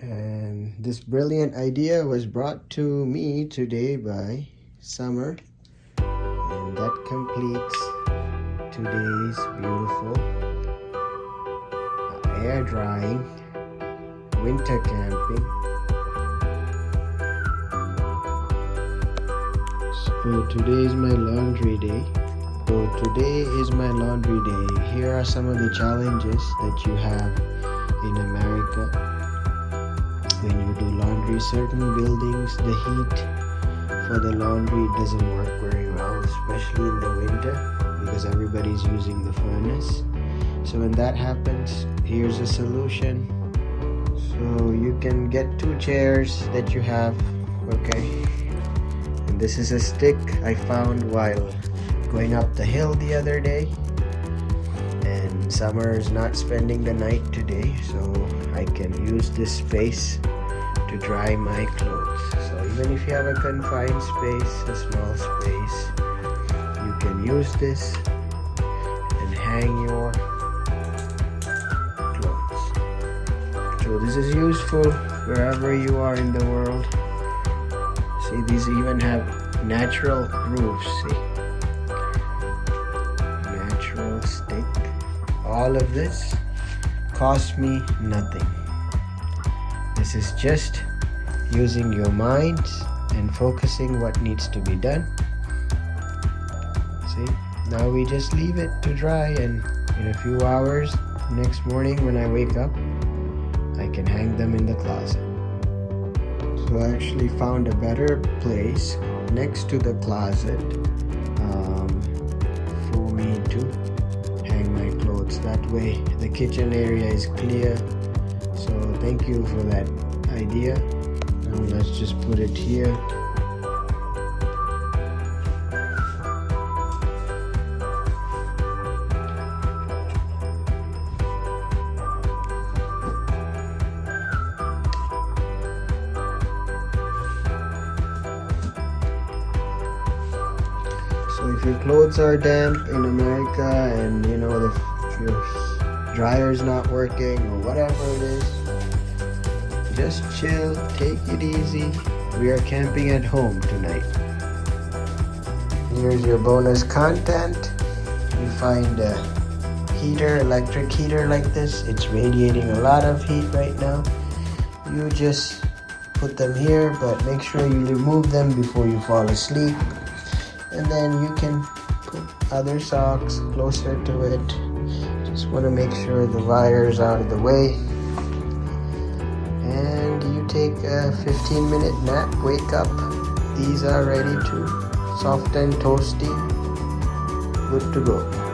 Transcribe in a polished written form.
And this brilliant idea was brought to me today by Summer, and that completes today's beautiful air drying winter camping. So today is my laundry day. Here are some of the challenges that you have in America when you do laundry. Certain buildings, the heat for the laundry doesn't work very well, especially in the winter, because everybody's using the furnace. So when that happens, here's a solution. So you can get 2 chairs that you have, okay? And this is a stick I found while going up the hill the other day. And Summer is not spending the night today, so I can use this space to dry my clothes. So even if you have a confined space, a small space, you can use this and hang your clothes. So this is useful wherever you are in the world. See, these even have natural roofs, see? Natural stick. All of this cost me nothing. This is just using your minds and focusing what needs to be done. See, now we just leave it to dry, and in a few hours, next morning when I wake up, I can hang them in the closet. So I actually found a better place next to the closet for me to hang my clothes. That way the kitchen area is clear. So thank you for that idea. Now let's just put it here. So if your clothes are damp in America and you know if your dryer's not working or whatever it is, just chill, take it easy. We are camping at home tonight. Here's your bonus content. You find a heater, electric heater like this. It's radiating a lot of heat right now. You just put them here, but make sure you remove them before you fall asleep. And then you can put other socks closer to it. Just want to make sure the wire is out of the way. And you take a 15-minute nap, wake up. These are ready to soft and toasty. Good to go.